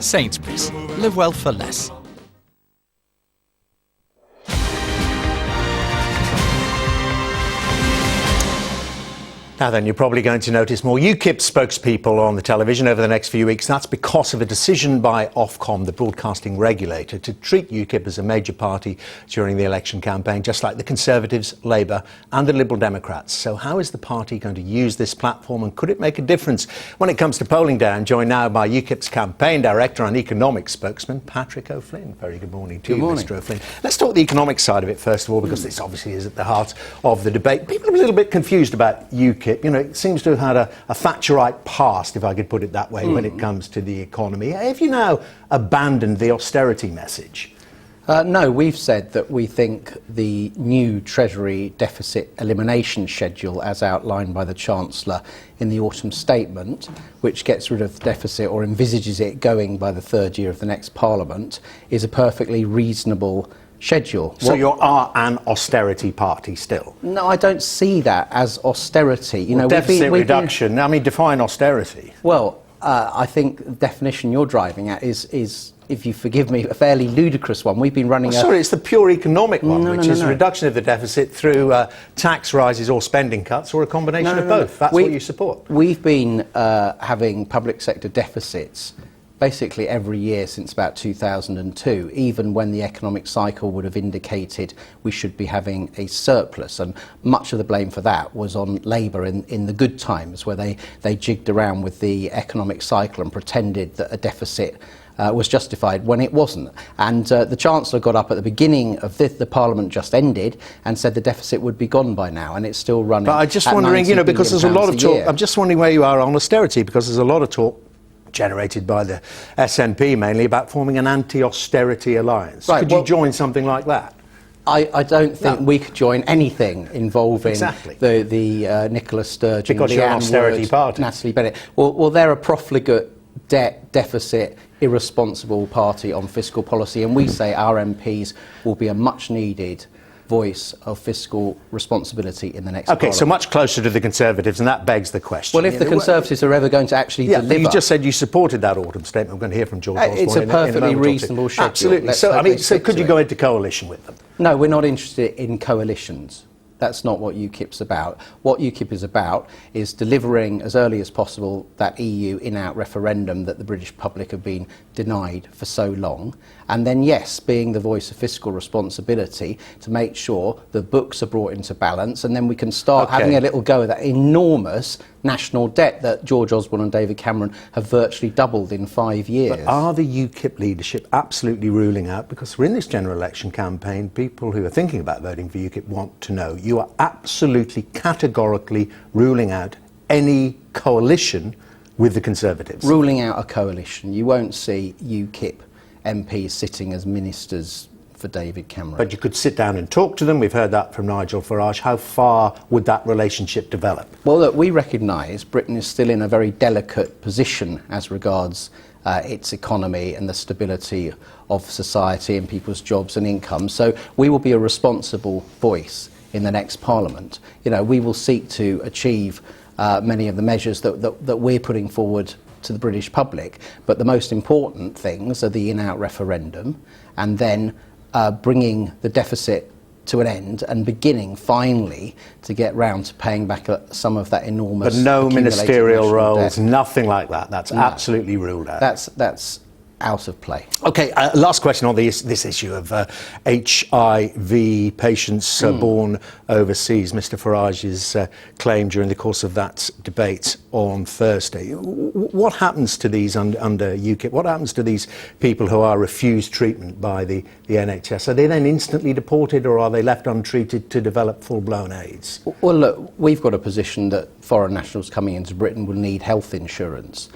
Sainsbury's. Live well for less. Now then, you're probably going to notice more Ukip spokespeople on the television over the next few weeks. That's because of a decision by Ofcom, the broadcasting regulator, to treat Ukip as a major party during the election campaign, just like the Conservatives, Labour and the Liberal Democrats. So how is the party going to use this platform, and could it make a difference when it comes to polling day? I'm joined now by Ukip's campaign director and economic spokesman, Patrick O'Flynn. Very good morning to you, Mr O'Flynn. Let's talk the economic side of it first of all, because this obviously is at the heart of the debate. People are a little bit confused about Ukip. You know, it seems to have had a Thatcherite past, if I could put it that way, when it comes to the economy. Have you now abandoned the austerity message? No, we've said that we think the new Treasury deficit elimination schedule, as outlined by the Chancellor in the autumn statement, which gets rid of the deficit or envisages it going by the third year of the next Parliament, is a perfectly reasonable schedule. So you are an austerity party still? No, I don't see that as austerity. You know, deficit reduction. I mean, define austerity. Well, I think the definition you're driving at is, if you forgive me, a fairly ludicrous one. We've been running Sorry, it's the pure economic one, which is reduction of the deficit through tax rises or spending cuts, or a combination of both. That's what you support. We've been having public sector deficits basically every year since about 2002, even when the economic cycle would have indicated we should be having a surplus. And much of the blame for that was on Labour in the good times, where they jigged around with the economic cycle and pretended that a deficit was justified when it wasn't. And the Chancellor got up at the beginning of the Parliament just ended and said the deficit would be gone by now, and it's still running. But I'm just wondering, you know, because there's a lot of talk, I'm just wondering where you are on austerity, because there's a lot of talk generated by the SNP mainly about forming an anti-austerity alliance. Right, could you join something like that? I don't think we could join anything involving the Nicola Sturgeon, because you're an austerity party, Natalie Bennett. Well, they're a profligate, debt deficit, irresponsible party on fiscal policy, and we say our MPs will be a much needed voice of fiscal responsibility in the next Parliament. So much closer to the Conservatives, and that begs the question. Well, if the Conservatives are ever going to actually deliver... You just said you supported that autumn statement. We're going to hear from George Osborne It's a perfectly reasonable schedule. Absolutely. So could you go into coalition with them? No, we're not interested in coalitions. That's not what UKIP's about. What UKIP is about is delivering as early as possible that EU in-out referendum that the British public have been denied for so long. And then, yes, being the voice of fiscal responsibility to make sure the books are brought into balance, and then we can start having a little go at that enormous national debt that George Osborne and David Cameron have virtually doubled in 5 years. But are the UKIP leadership absolutely ruling out, because we're in this general election campaign, people who are thinking about voting for UKIP want to know, you are absolutely categorically ruling out any coalition with the Conservatives? Ruling out a coalition. You won't see UKIP MPs sitting as ministers for David Cameron. But you could sit down and talk to them. We've heard that from Nigel Farage. How far would that relationship develop? Well, look, we recognise Britain is still in a very delicate position as regards its economy and the stability of society and people's jobs and incomes. So we will be a responsible voice in the next Parliament. You know, we will seek to achieve many of the measures that we're putting forward to the British public, but the most important things are the in-out referendum, and then bringing the deficit to an end and beginning finally to get round to paying back some of that enormous. But no ministerial roles, nothing like that. That's absolutely ruled out. That's out of play. OK, last question on this issue of HIV patients born overseas. Mr Farage's claim during the course of that debate on Thursday. What happens to these under UKIP? What happens to these people who are refused treatment by the NHS? Are they then instantly deported, or are they left untreated to develop full-blown AIDS? Well, look, we've got a position that foreign nationals coming into Britain will need health insurance.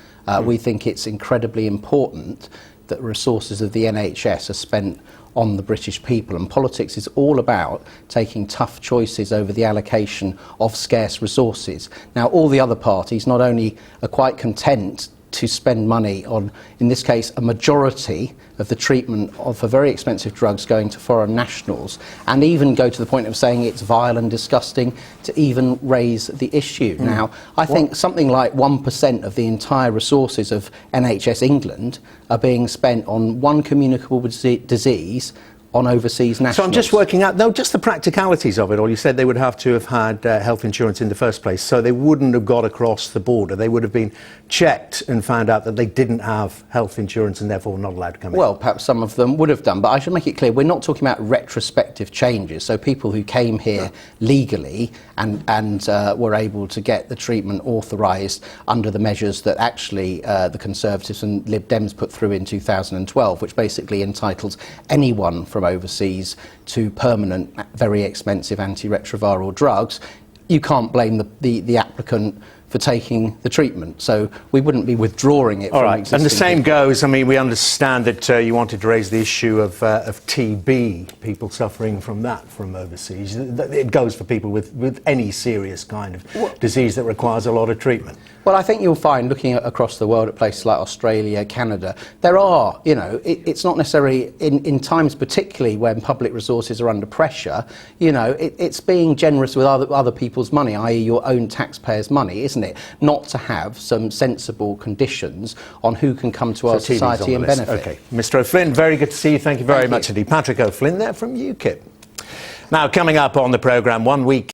We think it's incredibly important that resources of the NHS are spent on the British people, and politics is all about taking tough choices over the allocation of scarce resources. Now, all the other parties not only are quite content to spend money on, in this case, a majority of the treatment of very expensive drugs going to foreign nationals, and even go to the point of saying it's vile and disgusting to even raise the issue. Now, I think something like 1% of the entire resources of NHS England are being spent on one communicable disease on overseas nationals. So I'm just working out, though, just the practicalities of it all. You said they would have to have had health insurance in the first place, so they wouldn't have got across the border. They would have been checked and found out that they didn't have health insurance and therefore not allowed to come in. Well, perhaps some of them would have done, but I should make it clear, we're not talking about retrospective changes. So people who came here legally and were able to get the treatment authorised under the measures that actually the Conservatives and Lib Dems put through in 2012, which basically entitles anyone from overseas to permanent, very expensive antiretroviral drugs. You can't blame the applicant for taking the treatment, so we wouldn't be withdrawing it from existing. And the same goes, I mean, we understand that you wanted to raise the issue of TB, people suffering from that from overseas. It goes for people with any serious kind of disease that requires a lot of treatment. Well, I think you'll find, looking across the world at places like Australia, Canada, there are, you know, it's not necessarily in times particularly when public resources are under pressure, you know, it's being generous with other people's money, i.e. your own taxpayers' money, isn't it? Not to have some sensible conditions on who can come to our society and benefit. OK. Mr O'Flynn, very good to see you. Thank you very much indeed. Patrick O'Flynn there from Ukip. Now, coming up on the programme, 1 week